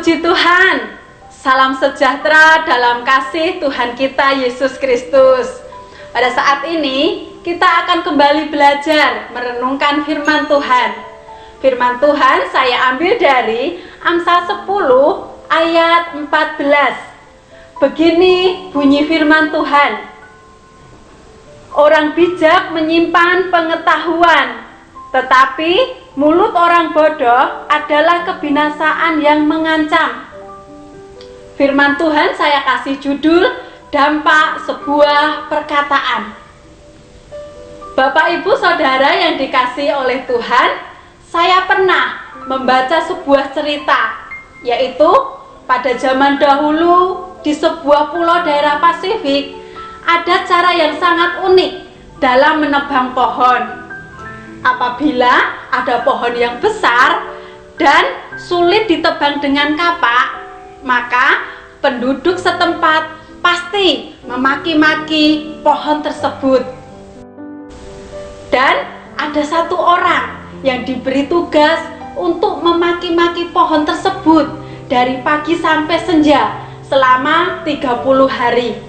Puji Tuhan, salam sejahtera dalam kasih Tuhan kita Yesus Kristus. Pada saat ini kita akan kembali belajar merenungkan firman Tuhan. Firman Tuhan saya ambil dari Amsal 10 ayat 14. Begini bunyi firman Tuhan. Orang bijak menyimpan pengetahuan, tetapi mulut orang bodoh adalah kebinasaan yang mengancam. Firman Tuhan saya kasih judul dampak sebuah perkataan. Bapak Ibu Saudara yang dikasihi oleh Tuhan, saya pernah membaca sebuah cerita, yaitu pada zaman dahulu di sebuah pulau daerah Pasifik ada cara yang sangat unik dalam menebang pohon. Apabila ada pohon yang besar dan sulit ditebang dengan kapak, maka penduduk setempat pasti memaki-maki pohon tersebut. Dan ada satu orang yang diberi tugas untuk memaki-maki pohon tersebut dari pagi sampai senja selama 30 hari.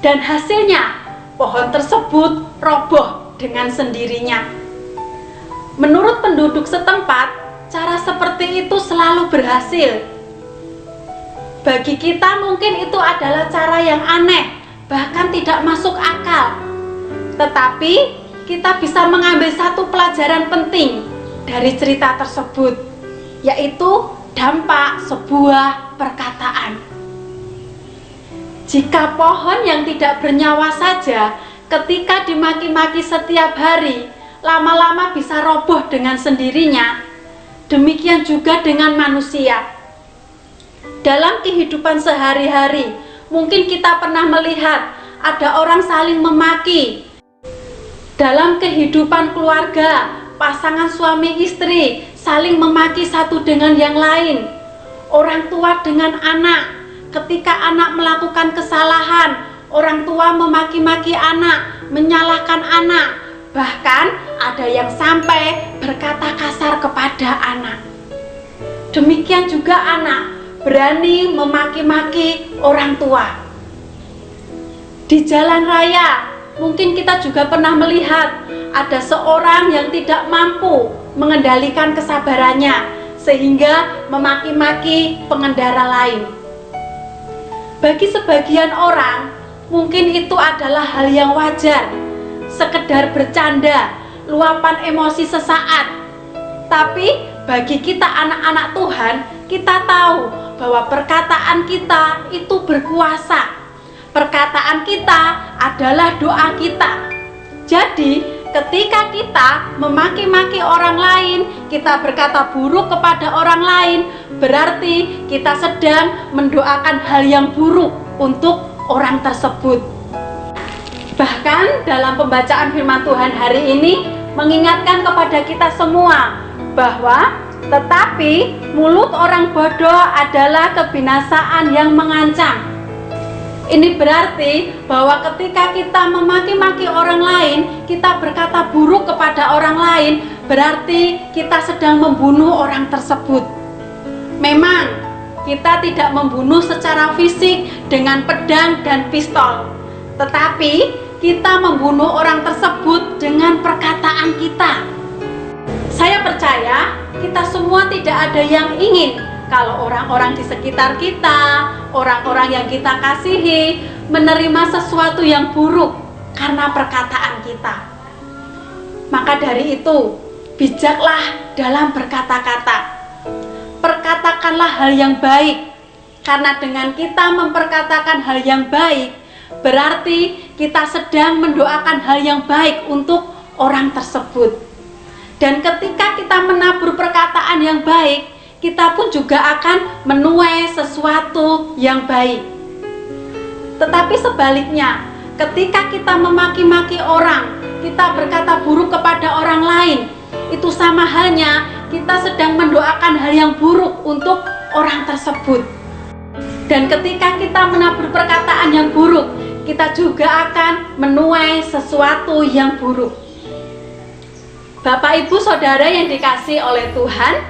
Dan hasilnya pohon tersebut roboh dengan sendirinya. Menurut penduduk setempat, cara seperti itu selalu berhasil. Bagi kita mungkin itu adalah cara yang aneh, bahkan tidak masuk akal. Tetapi kita bisa mengambil satu pelajaran penting dari cerita tersebut, yaitu dampak sebuah perkataan. Jika pohon yang tidak bernyawa saja ketika dimaki-maki setiap hari, lama-lama bisa roboh dengan sendirinya. Demikian juga dengan manusia. Dalam kehidupan sehari-hari, mungkin kita pernah melihat ada orang saling memaki. Dalam kehidupan keluarga, pasangan suami istri saling memaki satu dengan yang lain. Orang tua dengan anak, ketika anak melakukan kesalahan, orang tua memaki-maki anak, menyalahkan anak, bahkan ada yang sampai berkata kasar kepada anak. Demikian juga anak berani memaki-maki orang tua. Di jalan raya, mungkin kita juga pernah melihat ada seorang yang tidak mampu mengendalikan kesabarannya sehingga memaki-maki pengendara lain. Bagi sebagian orang, mungkin itu adalah hal yang wajar, sekedar bercanda, luapan emosi sesaat. Tapi bagi kita anak-anak Tuhan, kita tahu bahwa perkataan kita itu berkuasa. Perkataan kita adalah doa kita. Jadi, ketika kita memaki-maki orang lain, kita berkata buruk kepada orang lain, berarti kita sedang mendoakan hal yang buruk untuk orang tersebut. Bahkan dalam pembacaan firman Tuhan hari ini mengingatkan kepada kita semua bahwa tetapi mulut orang bodoh adalah kebinasaan yang mengancam. Ini berarti bahwa ketika kita memaki-maki orang lain, kita berkata buruk kepada orang lain, berarti kita sedang membunuh orang tersebut. Memang kita tidak membunuh secara fisik dengan pedang dan pistol, tetapi kita membunuh orang tersebut dengan perkataan kita. Saya percaya kita semua tidak ada yang ingin kalau orang-orang di sekitar kita, orang-orang yang kita kasihi menerima sesuatu yang buruk karena perkataan kita. Maka dari itu, bijaklah dalam berkata-kata. Perkatakanlah hal yang baik, karena dengan kita memperkatakan hal yang baik, berarti kita sedang mendoakan hal yang baik untuk orang tersebut. Dan ketika kita menabur perkataan yang baik, kita pun juga akan menuai sesuatu yang baik. Tetapi sebaliknya, ketika kita memaki-maki orang, kita berkata buruk kepada orang lain, itu sama halnya kita sedang mendoakan hal yang buruk untuk orang tersebut. Dan ketika kita menabur perkataan yang buruk, kita juga akan menuai sesuatu yang buruk. Bapak Ibu Saudara yang dikasihi oleh Tuhan,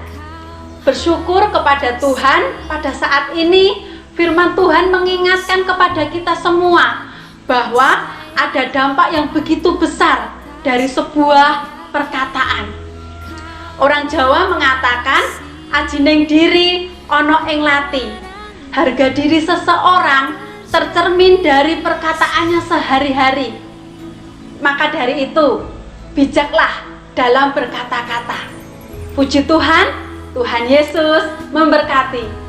Bersyukur kepada Tuhan pada saat ini firman Tuhan mengingatkan kepada kita semua bahwa ada dampak yang begitu besar dari sebuah perkataan. Orang Jawa mengatakan aji ning diri ono ing lati. Harga diri seseorang tercermin dari perkataannya sehari-hari. Maka dari itu, bijaklah dalam berkata-kata. Puji Tuhan, Tuhan Yesus memberkati.